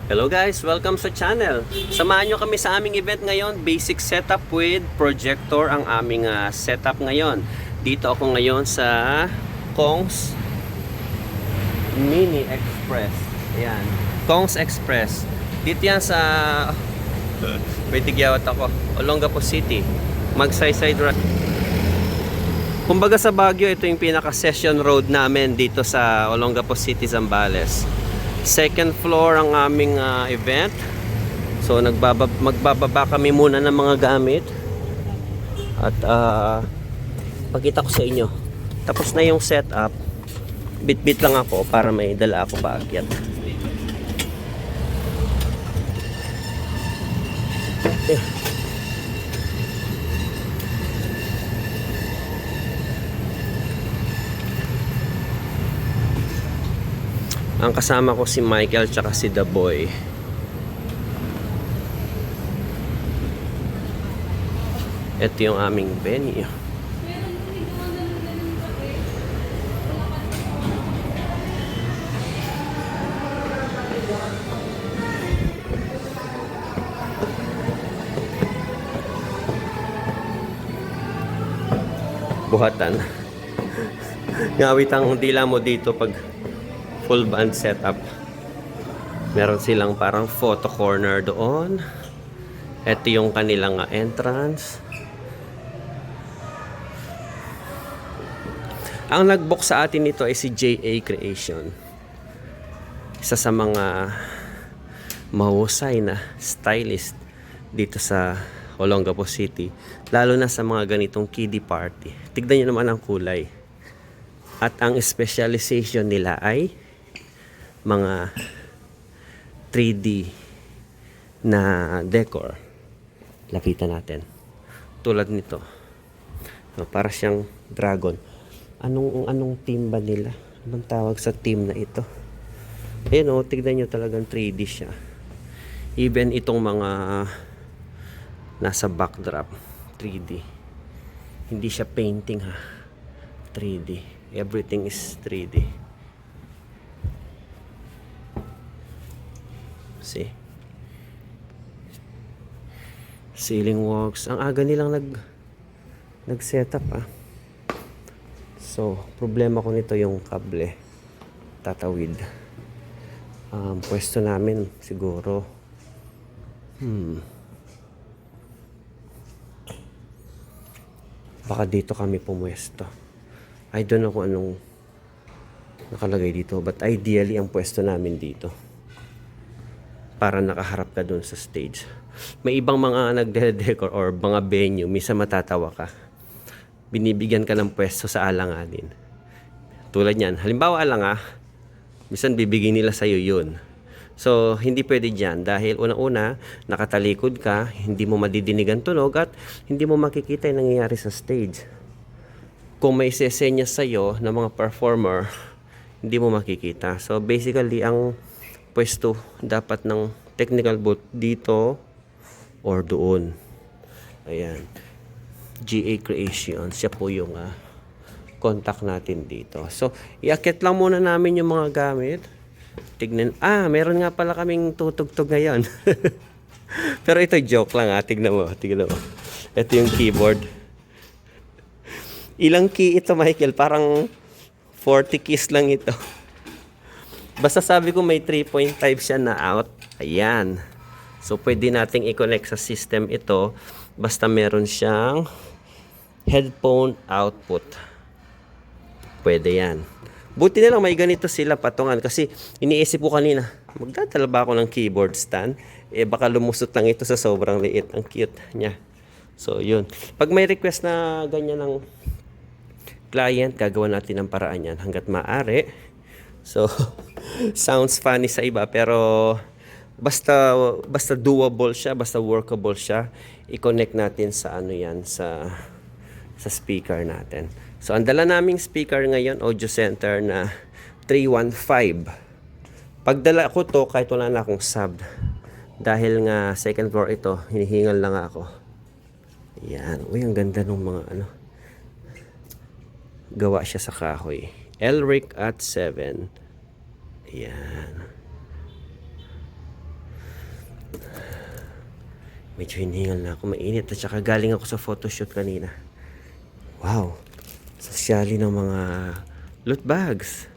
Hello guys, welcome sa channel. Samahan nyo kami sa aming event ngayon, basic setup with projector ang aming setup ngayon. Dito ako ngayon sa Kongs Mini Express. Ayan, Kongs Express. Dito yan sa may tigyawat ako, Olongapo City. Magsaysay Drive. Kumbaga sa Baguio, ito yung pinaka-session road namin dito sa Olongapo City, Zambales. Second floor ang aming event. So magbababa kami muna ng mga gamit. At pakita ko sa inyo. Tapos na yung setup. Bit-bit lang ako para may dala ako paakyat. Ang kasama ko si Michael tsaka si The Boy. Ito yung aming venue. Buhatan. Ngawit ang dila mo dito pag full band setup. Meron silang parang photo corner doon. Ito yung kanilang entrance. Ang nag-book sa atin nito ay si JA Creation. Isa sa mga mahusay na stylist dito sa Olongapo City. Lalo na sa mga ganitong kiddie party. Tignan nyo naman ang kulay. At ang specialization nila ay mga 3D na decor. Lapitan natin. Tulad nito. So, para siyang dragon. Anong team ba nila? Anong tawag sa team na ito? Ayan o, tignan nyo talagang 3D siya. Even itong mga nasa backdrop, 3D. Hindi siya painting ha. 3D. Everything is 3D. See? Ceiling works. Ang aga nilang nag-setup ah. So, problema ko nito yung kable. Tatawid. Pwesto namin siguro. Baka dito kami pumwesto. I don't know kung anong nakalagay dito. But ideally, ang pwesto namin dito. Para nakaharap ka dun sa stage. May ibang mga nagde-decor or mga venue, misa matatawa ka. Binibigyan ka ng pwesto sa alanganin. Tulad yan. Halimbawa alanga, misan bibigyan nila sa'yo yun. So, hindi pwede dyan dahil unang-una, nakatalikod ka, hindi mo madidinig ang tunog at hindi mo makikita yung nangyayari sa stage. Kung may sesenya sa'yo ng mga performer, hindi mo makikita. So, basically, ang pwesto dapat ng technical booth dito or doon. Ayan. GA Creation. Siya po yung contact natin dito. So, iakyat lang muna namin yung mga gamit. Tignan. Meron nga pala kaming tutugtog ngayon. Pero ito joke lang Tignan mo. Ito yung keyboard. Ilang key ito, Michael? Parang 40 keys lang ito. Basta sabi ko may 3.5 siya na out. Ayan. So, pwede nating i-connect sa system ito. Basta meron siyang headphone output. Pwede yan. Buti na lang may ganito sila patungan. Kasi iniisip ko kanina, magdadala ba ako ng keyboard stand? Baka lumusot lang ito sa sobrang liit. Ang cute niya. So, yun. Pag may request na ganyan ng client, gagawa natin ng paraan yan hanggat maaari. So, sounds funny sa iba pero basta doable siya, basta workable siya, i-connect natin sa sa speaker natin. So, ang dala naming speaker ngayon, audio center na 315. Pagdala ko to kahit wala na akong sub. Dahil nga second floor ito, hinihingal lang ako. Yan. Uy, ang ganda ng mga gawa siya sa kahoy. Elric at 7. Ayan. Medyo hinihingal na ako, mainit. At saka galing ako sa photoshoot kanina. Wow! Sosyali ng mga loot bags.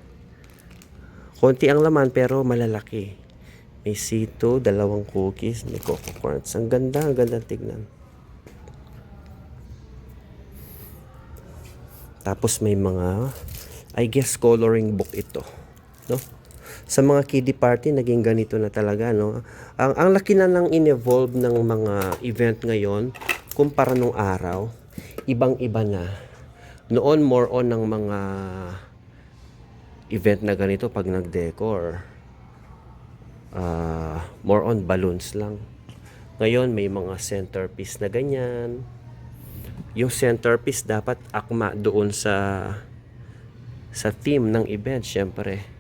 Konti ang laman pero malalaki. May sito, 2 cookies, may coco corns. Ang ganda tignan. Tapos may mga, I guess, coloring book ito. No? Sa mga kiddie party, naging ganito na talaga, no? Ang laki na nang in-evolve ng mga event ngayon, kumpara nung araw, ibang-iba na. Noon, more on ng mga event na ganito pag nag-decor. More on balloons lang. Ngayon, may mga centerpiece na ganyan. Yung centerpiece dapat akma doon sa theme ng event, syempre.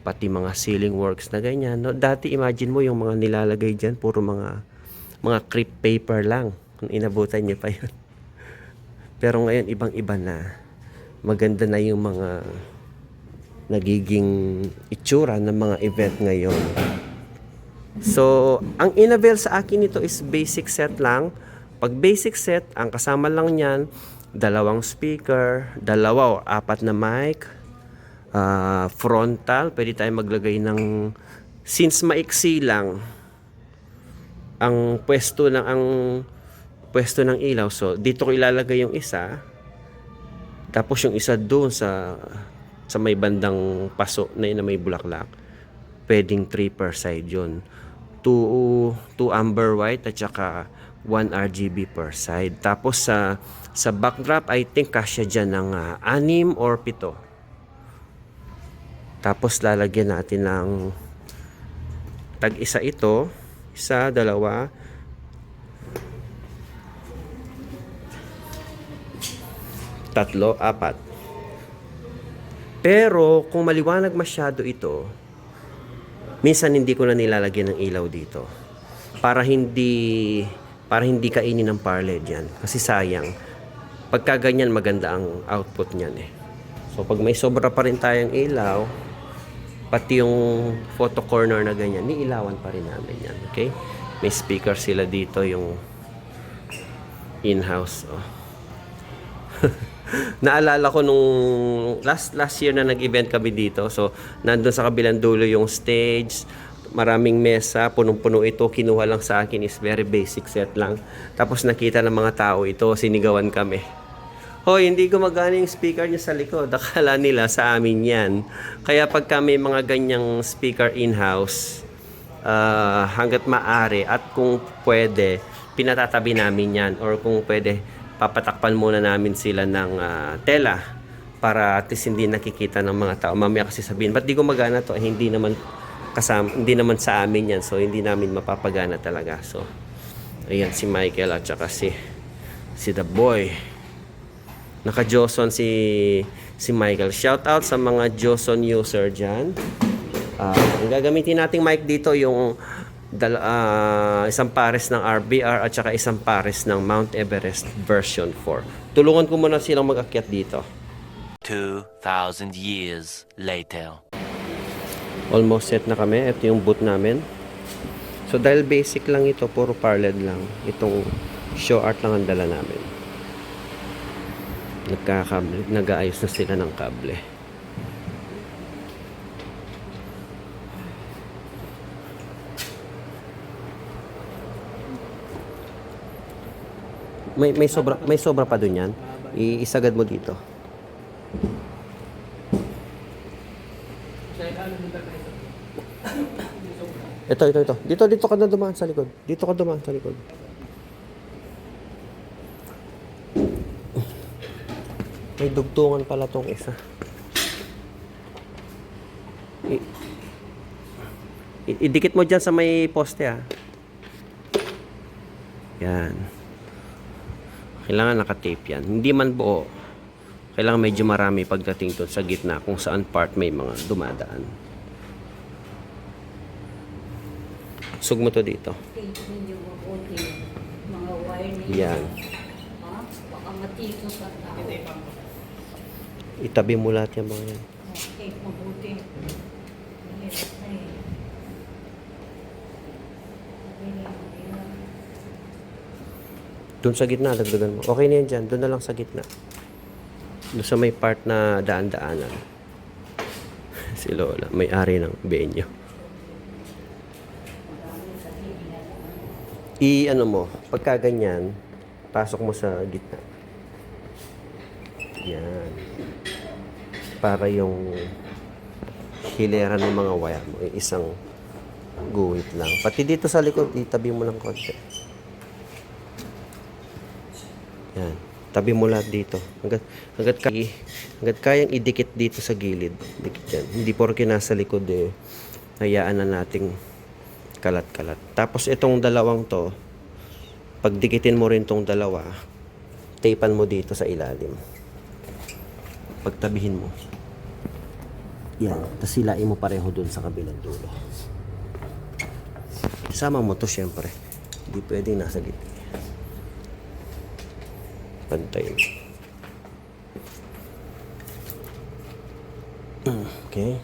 Pati mga ceiling works na ganyan. No? Dati, imagine mo yung mga nilalagay dyan, puro mga crepe paper lang. Kung inabutan niyo pa yun. Pero ngayon, ibang-iba na. Maganda na yung mga nagiging itsura ng mga event ngayon. So, ang in-avail sa akin ito is basic set lang. Pag basic set, ang kasama lang niyan, 2 speaker, 2 o 4 na mic, frontal, pwede tayo maglagay ng, since maiksi lang ang pwesto ng ilaw, so dito ko ilalagay yung isa, tapos yung isa doon sa may bandang paso na yun na may bulaklak, pwedeng 3 per side yun, 2 amber white at saka 1 RGB per side. Tapos sa backdrop, I think kasya dyan ng 6 or 7. Tapos lalagyan natin ng tag-isa ito, 1, 2, 3, 4. Pero kung maliwanag masyado ito, minsan hindi ko na nilalagyan ng ilaw dito para hindi kainin ng parled yan, kasi sayang. Pagka ganyan, maganda ang output niyan eh. So pag may sobra pa rin tayong ilaw, pati yung photo corner na ganyan, niilawan pa rin namin yan. Okay? May speaker sila dito, yung in-house. Oh. Naalala ko nung last year na nag-event kami dito. So nandun sa kabilang dulo yung stage, maraming mesa, punong-puno ito. Kinuha lang sa akin is very basic set lang. Tapos nakita ng mga tao ito, sinigawan kami. Hoy, hindi gumagana yung speaker niya sa likod. Akala nila sa amin yan. Kaya pag kami mga ganyang speaker in-house, hanggat maaari at kung pwede, pinatatabi namin yan. Or kung pwede, papatakpan muna namin sila ng tela para at least hindi nakikita ng mga tao. Mamaya kasi sabihin, ba't di gumagana to? Hindi naman sa amin yan. So, hindi namin mapapagana talaga. So, ayan si Michael at saka si The Boy. Naka-Joson si Michael. Shout out sa mga Joson user dyan. Ang gagamitin nating mic dito yung isang pares ng RBR at saka isang pares ng Mount Everest version 4. Tulungan ko muna silang mag-akyat dito. 2,000 years later. Almost set na kami. Ito yung boot namin. So dahil basic lang ito, puro parled lang. Itong show art lang ang dala namin. Nag-aayos na sila ng kable. May sobra pa dun yan. Isagad mo dito. Ito. Dito ka na dumaan sa likod. May dugtungan pala tong isa. Idikit mo dyan sa may poste ah. Yan. Kailangan naka-tape yan. Hindi man buo. Kailangan medyo marami pagdating doon sa gitna kung saan part may mga dumadaan. Sug mo to dito. Mga wire Yan. Baka matito sa tao. Itabi mo lahat yung mga yan. Okay, mabuti. Doon sa gitna, dagdagan mo. Okay na yan dyan. Doon na lang sa gitna. Doon sa may part na daan-daanan. Si Lola, may-ari ng venue. Ano mo, pagka ganyan, pasok mo sa gitna. Yan. Para yung hilera ng mga wire mo, isang guhit lang. Pati dito sa likod, itabi mo lang konti. Yan. Tabi mo lahat dito. Hanggat kayang idikit dito sa gilid. Dikit yan. Hindi porke nasa likod hayaan na nating kalat-kalat. Tapos itong dalawang to, pagdikitin mo rin tong dalawa, tapean mo dito sa ilalim. Pagtabihin mo. Yan. Tapos silain mo pareho dun sa kabilang dulo. Sama mo to syempre. Hindi pwedeng nasa gitna. Pantay. Okay.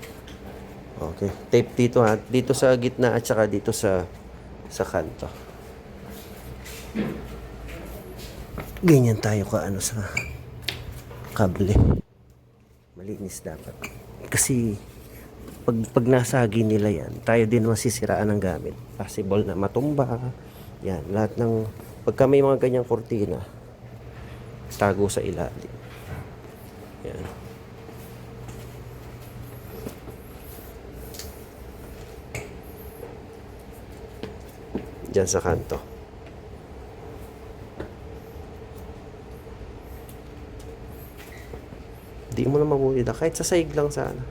Okay. Tape dito ha. Dito sa gitna at saka dito sa kanto. Ganyan tayo ka sa kable. Malinis dapat. Kasi pag nasagi nila yan, tayo din masisiraan ng gamit. Possible na matumba. Yan. Lahat ng pagka may mga ganyang kortina, tago sa ilalim. Yan. Diyan sa kanto. Di mo na mabulida. Kahit sa saig lang sana.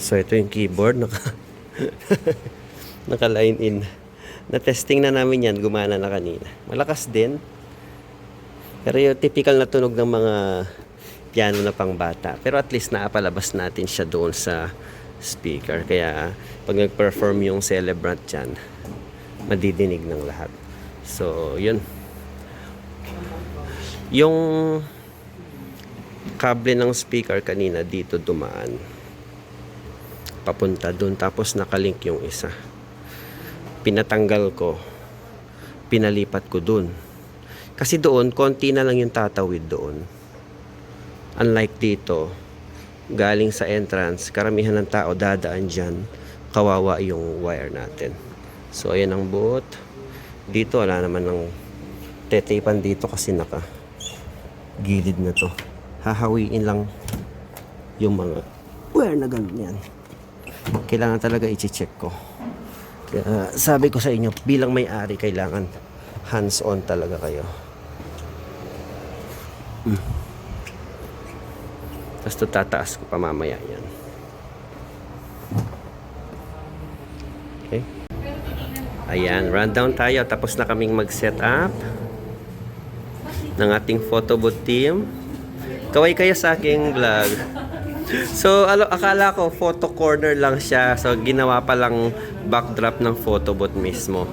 So, ito yung keyboard. Naka-line in. Na-testing na namin yan. Gumana na kanina. Malakas din. Pero yung typical na tunog ng mga piano na pang bata. Pero at least naapalabas natin siya doon sa speaker. Kaya pag nag-perform yung celebrant dyan, madidinig ng lahat. So, yun. Yung kable ng speaker kanina dito dumaan. Papunta doon. Tapos nakalink yung isa. Pinatanggal ko. Pinalipat ko doon. Kasi doon, konti na lang yung tatawid doon. Unlike dito, galing sa entrance, karamihan ng tao dadaan dyan, kawawa yung wire natin. So, ayan ang buot. Dito, wala naman ng tetapan dito kasi naka gilid na to. Hahawiin lang yung mga wire na ganyan. Kailangan talaga i-check ko. Kaya, sabi ko sa inyo, bilang may-ari, kailangan hands-on talaga kayo. Tapos tataas ko pa mamaya yan. Okay. Ayan, rundown tayo. Tapos na kaming mag-set up ng ating photo booth team. Kaway kayo sa aking vlog. So, akala ko photo corner lang siya. So, ginawa pa lang backdrop ng photo booth mismo.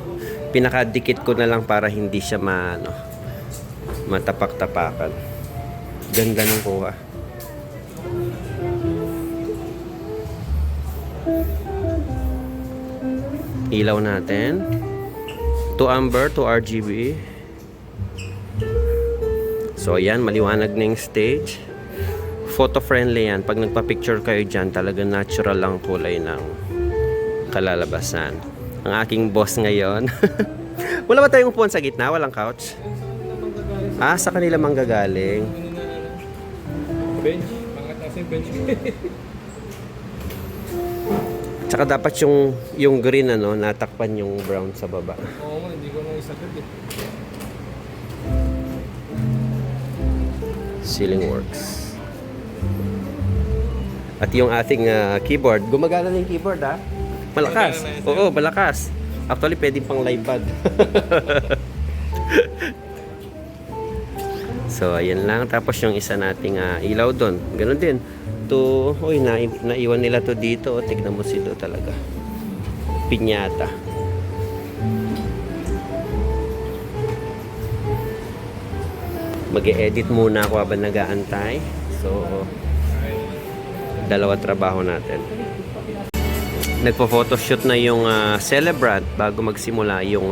Pinakadikit ko na lang para hindi siya matapak-tapakan. Ganda ng kuha. Ilaw natin. 2 amber, 2 RGB. So, ayan. Maliwanag na yung stage. Photo-friendly yan. Pag nagpa-picture kayo dyan, talagang natural lang kulay ng kalalabasan. Ang aking boss ngayon. Wala ba tayong upuan sa gitna? Walang couch? Ah, sa kanila manggagaling. Bench. Mangat na yung bench. Tsaka dapat yung green natakpan yung brown sa baba. Oo nga, hindi ko nang isagad eh. Ceiling works. At yung ating keyboard, gumagana na yung keyboard ha. Malakas. Oo, malakas. Actually, pwedeng pang live pad. So, ayan lang. Tapos yung isa nating ilaw doon. Ganun din. Naiwan nila to dito. Tignan mo sila talaga. Pinyata. Mag-e-edit muna ako habang nag-aantay. So, Dalawa trabaho natin. Nagpo-photoshoot na yung celebrant bago magsimula yung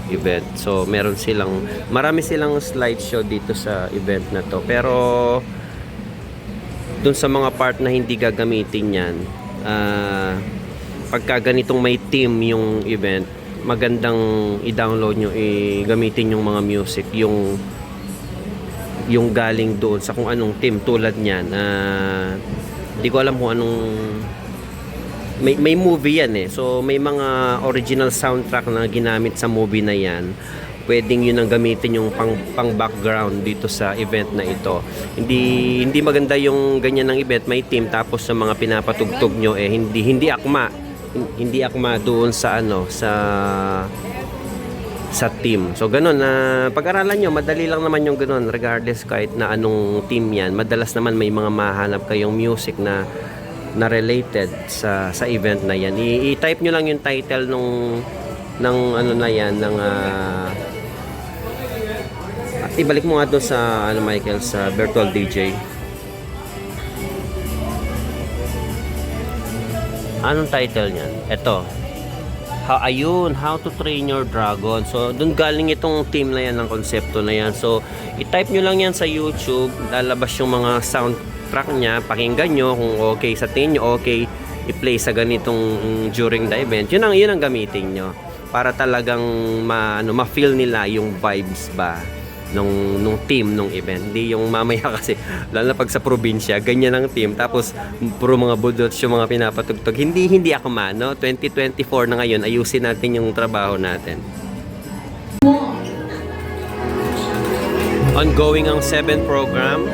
event. So, marami silang slideshow dito sa event na to. Pero, dun sa mga part na hindi gagamitin yan, pagka ganitong may theme yung event, magandang i-download nyo, gamitin yung mga music, yung galing doon sa kung anong theme tulad niyan. Hindi ko alam kung anong may movie yan so may mga original soundtrack na ginamit sa movie na yan. Pwedeng yun ang gamitin yung pang background dito sa event na ito. Hindi maganda yung ganyan ng event, may theme tapos sa mga pinapatugtog nyo hindi akma doon sa sa team. So ganun pag-aralan nyo, madali lang naman yung ganun regardless kahit na anong team yan. Madalas naman may mga mahanap kayong music na related sa event na yan. I-type nyo lang yung title ng ano na yan ibalik mo nga doon sa Michael, sa virtual DJ. Anong title niyan? Ito. How to Train Your Dragon. So, doon galing itong team na yan, ng konsepto na yan. So, i-type nyo lang yan sa YouTube. Lalabas yung mga soundtrack niya. Pakinggan nyo kung okay sa tingin nyo, okay i-play sa ganitong during the event. Yun ang gamitin nyo. Para talagang ma-feel nila yung vibes ba nung team nung event. Hindi yung mamaya kasi lalo na pag sa probinsya ganyan ang team tapos puro mga budots yung mga pinapatugtog. Hindi ako 2024 na ngayon, ayusin natin yung trabaho natin. Ongoing ang 7 program.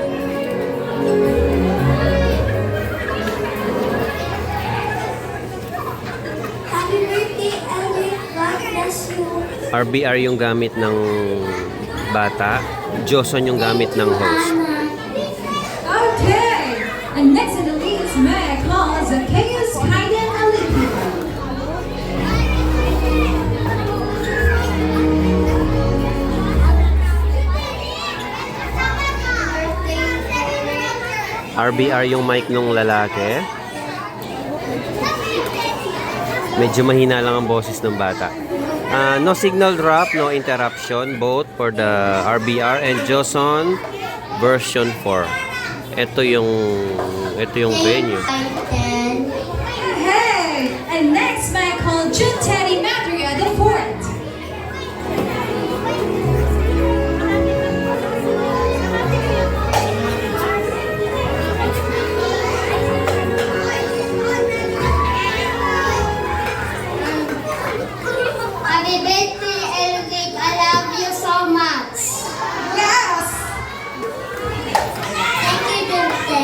Happy birthday, Ellie. God bless you. RBR yung gamit ng bata, Joson yung gamit ng host. Okay, and next in the lead is Meg calls Zacchaeus Kaiden Alipi. RBR yung mic nung lalaki. Medyo mahina lang ang boses ng bata. No signal drop, no interruption, both for the RBR and Joson version 4. Ito yung venue. Hey, and next Meg called June Teddy Matria the fourth. Happy birthday, Elric. I love you so much. Yes. Thank you, Dulce.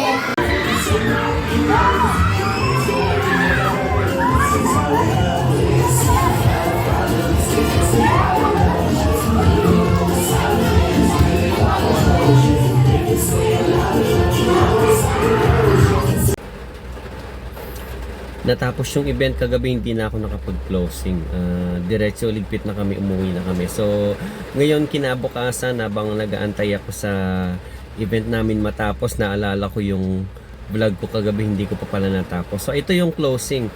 Natapos yung event kagabi, hindi na ako nakapag-closing. Diretso ligpit na kami, umuwi na kami. So, ngayon kinabukasan, habang nag-aantay ako sa event namin matapos, naalala ko yung vlog ko kagabi, hindi ko pa pala natapos. So, ito yung closing.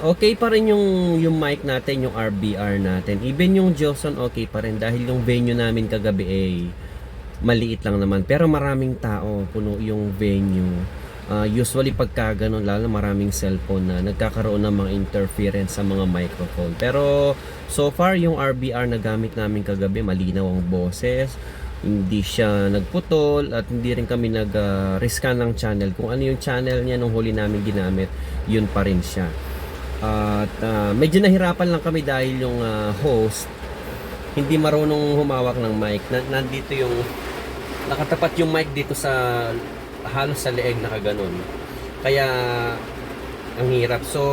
Okay pa rin yung mic natin, yung RBR natin. Even yung Joson, okay pa rin. Dahil yung venue namin kagabi maliit lang naman. Pero maraming tao, puno yung venue. Usually pagka ganun, lalo maraming cellphone na nagkakaroon ng mga interference sa mga microphone. Pero so far yung RBR na gamit namin kagabi, malinaw ang boses, hindi siya nagputol, at hindi rin kami nag-riskan ng channel. Kung ano yung channel niya nung huli namin ginamit, yun pa rin siya. At medyo nahirapan lang kami dahil yung host hindi marunong humawak ng mic. Nandito yung nakatapat yung mic dito sa halos sa leeg, nakaganon. Kaya ang hirap. So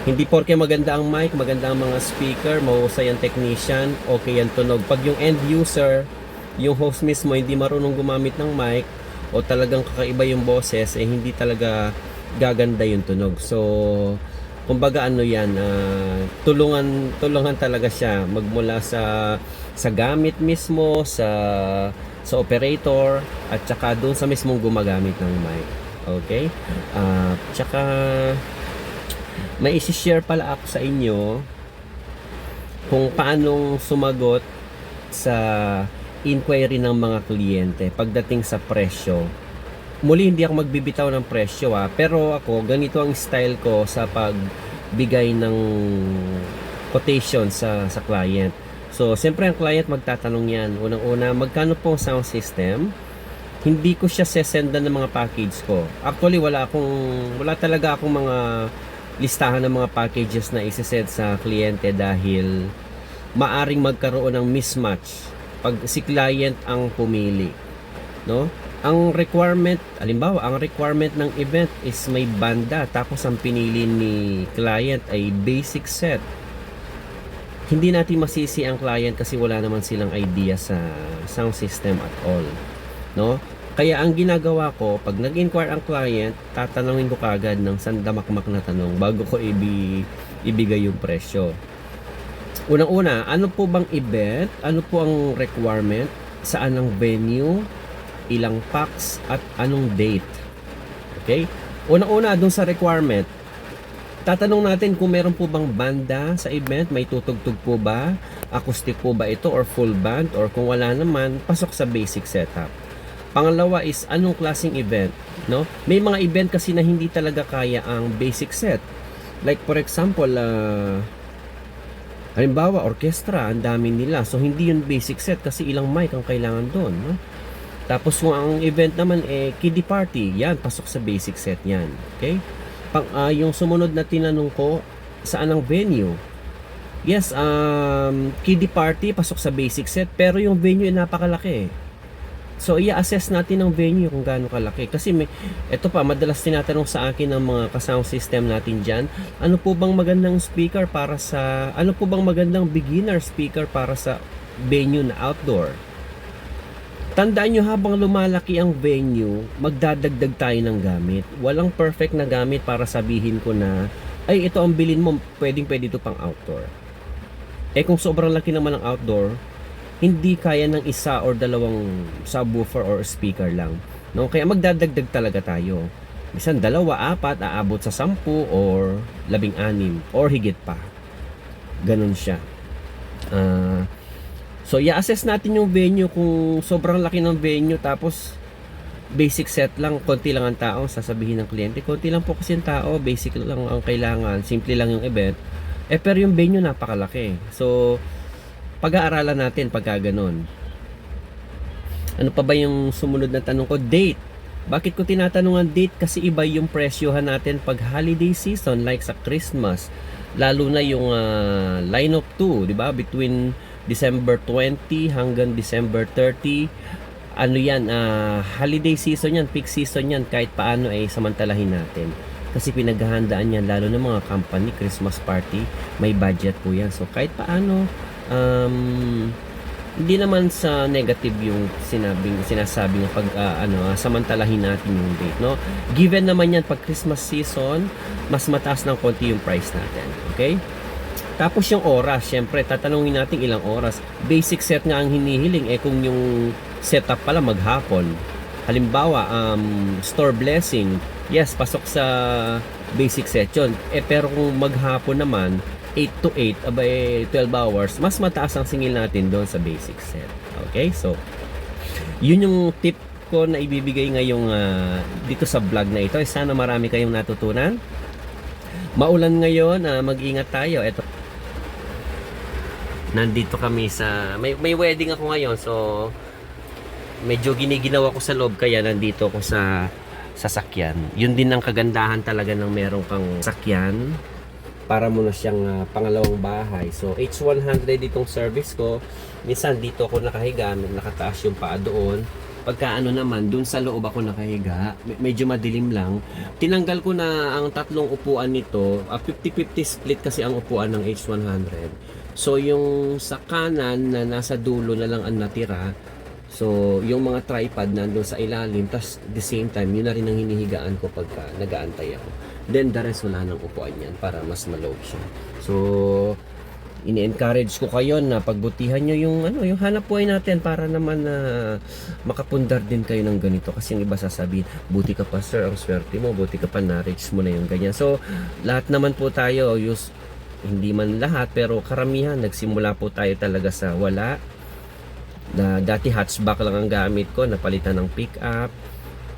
hindi porke maganda ang mic, maganda ang mga speaker, mahusay ang technician, okay ang tunog. Pag yung end user, yung host mismo, hindi marunong gumamit ng mic o talagang kakaiba yung boses, hindi talaga gaganda yung tunog. So Kumbaga ano yan, tulungan talaga siya magmula sa gamit mismo, sa operator, at saka doon sa mismong gumagamit ng mic. Okay? Tsaka may isi-share pala ako sa inyo kung paanong sumagot sa inquiry ng mga kliyente pagdating sa presyo. Muli, hindi ako magbibitaw ng presyo pero ako, ganito ang style ko sa pagbigay ng quotation sa client. So, siyempre ang client magtatanong yan. Unang-una, magkano po ang sound system? Hindi ko siya sesendan ng mga package ko. Actually, wala talaga akong mga listahan ng mga packages na isesend sa kliyente dahil maaring magkaroon ng mismatch pag si client ang pumili, no? Ang requirement ng event is may banda, tapos ang pinili ni client ay basic set. Hindi natin masisi ang client kasi wala naman silang idea sa sound system at all, no? Kaya ang ginagawa ko, pag nag-inquire ang client, tatanungin ko kagad ng sandamakmak na tanong bago ko ibigay yung presyo. Unang-una, ano po bang event? Ano po ang requirement? Saan ang venue? Ilang packs? At anong date? Okay? Unang-una, dun sa requirement, tatanong natin kung meron po bang banda sa event, may tutugtog po ba? Acoustic po ba ito or full band? Or kung wala naman, pasok sa basic setup. Pangalawa is, anong klaseng event? No? May mga event kasi na hindi talaga kaya ang basic set. Like for example, halimbawa, orchestra, ang dami nila. So, hindi yun basic set kasi ilang mic ang kailangan doon. No? Tapos, kung ang event naman, kiddie party, yan, pasok sa basic set yan. Okay? Yung sumunod na tinanong ko, saan ang venue? Yes, kiddie party, pasok sa basic set, pero yung venue ay napakalaki. So, i-assess natin ang venue kung gaano kalaki. Kasi ito pa, madalas tinatanong sa akin ng mga ka-sound system natin dyan, ano po bang magandang beginner speaker para sa venue na outdoor? Tandaan nyo, habang lumalaki ang venue, magdadagdag tayo ng gamit. Walang perfect na gamit para sabihin ko na, ay, ito ang bilin mo, pwede ito pang outdoor. Kung sobrang laki naman ang outdoor, hindi kaya ng isa or dalawang subwoofer or speaker lang, no? Kaya magdadagdag talaga tayo. Minsan 2, 4, aabot sa 10 or 16 or higit pa. Ganun siya. So i-assess natin yung venue. Kung sobrang laki ng venue tapos basic set lang, konti lang ang tao, sasabihin ng kliyente, konti lang po kasi ang tao, basic lang ang kailangan, simple lang yung event. Pero yung venue napakalaki. So pag-aaralan natin pagka ganun. Ano pa ba yung sumunod na tanong ko? Date. Bakit ko tinatanong ang date? Kasi iba yung presyohan natin pag holiday season, like sa Christmas. Lalo na yung line of 2, di ba? Between December 20 hanggang December 30. Ano yan? Holiday season yan, peak season yan. Kahit paano ay samantalahin natin. Kasi pinaghahandaan yan, lalo na mga company, Christmas party, may budget po yan. So kahit paano, hindi naman sa negative yung sinasabi ng samantalahin natin yung date, no? Given naman yan pag Christmas season, mas mataas ng konti yung price natin, okay? Tapos yung oras, syempre tatanungin natin ilang oras. Basic set nga ang hinihiling, kung yung setup pala maghapon. Halimbawa, store blessing, yes, pasok sa basic set yun. Pero kung maghapon naman, 8 to 8, 12 hours, mas mataas ang singil natin doon sa basic set. Okay? So, yun yung tip ko na ibibigay ngayong dito sa vlog na ito. Sana marami kayong natutunan. Maulan ngayon, mag-ingat tayo. Ito. Nandito kami sa... May wedding ako ngayon, so medyo giniginaw ako sa loob, kaya nandito ako sa sasakyan. Yun din ang kagandahan talaga ng meron kang sasakyan. Para mo na siyang pangalawang bahay. So, H100 itong service ko. Minsan dito ako nakahiga, nakataas yung paa doon. Pagka naman, dun sa loob ako nakahiga, medyo madilim lang. Tinanggal ko na ang 3 upuan nito. 50-50 split kasi ang upuan ng H100. So, yung sa kanan na nasa dulo na lang ang natira. So, yung mga tripod nandun sa ilalim. Tas, the same time, yun na rin ang hinihigaan ko pagka nag-aantay ako. Then the rest wala nang upuan yan para mas maload siya. So, ini-encourage ko kayo na pagbutihan nyo yung yung hanap buhay natin para naman na makapundar din kayo ng ganito, kasi yung iba sasabihin, buti ka pa sir, ang swerte mo, buti ka pa na-reach mo na yung ganyan. So lahat naman po tayo, hindi man lahat pero karamihan nagsimula po tayo talaga sa wala. Na dati hatchback lang ang gamit ko, napalitan ng pick-up,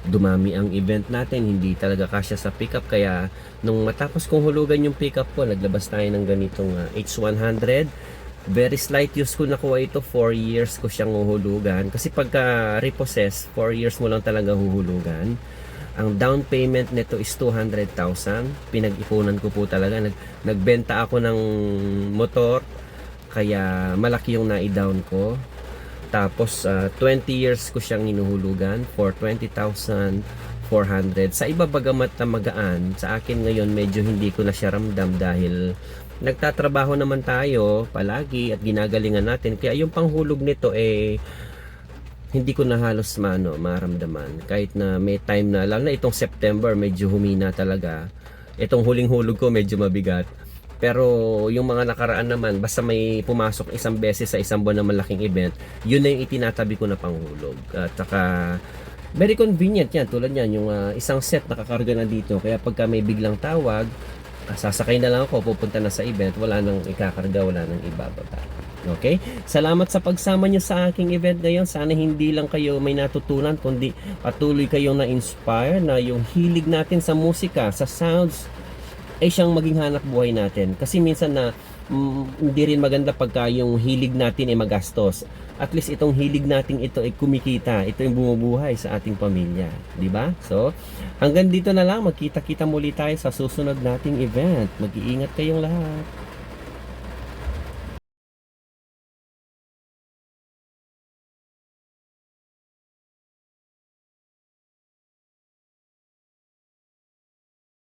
dumami ang event natin, hindi talaga kasya sa pickup, kaya nung matapos kong hulugan yung pickup ko, naglabas tayo ng ganitong H100. Very slight use ko nakuha ito, 4 years ko siyang huhulugan, kasi pagka repossess 4 years mo lang talaga huhulugan. Ang down payment nito is 200,000. Pinag-ipunan ko po talaga, nagbenta ako ng motor, kaya malaki yung na-down ko. Tapos 20 years ko siyang inuhulugan for 20,400. Sa iba bagamat na magaan, sa akin ngayon medyo hindi ko na siya ramdam dahil nagtatrabaho naman tayo palagi at ginagalingan natin. Kaya yung panghulog nito hindi ko na halos maramdaman. Kahit na may time na, lalo na itong September, medyo humina talaga. Itong huling hulog ko medyo mabigat. Pero yung mga nakaraan naman, basta may pumasok isang beses sa isang buwan na malaking event, yun na yung itinatabi ko na panghulog. At saka very convenient yan, tulad yan, yung isang set nakakarga na dito. Kaya pagka may biglang tawag, sasakay na lang ako, pupunta na sa event, wala nang ikakarga, wala nang ibababa. Okay? Salamat sa pagsama nyo sa aking event ngayon. Sana hindi lang kayo may natutunan, kundi patuloy kayong na-inspire na yung hilig natin sa musika, sa sounds, ay siyang maging hanap buhay natin. Kasi minsan na hindi rin maganda pagka yung hilig natin ay magastos. At least itong hilig natin ito ay kumikita. Ito yung bumubuhay sa ating pamilya. Di ba? So, hanggang dito na lang. Magkita-kita muli tayo sa susunod nating event. Mag-iingat kayong lahat.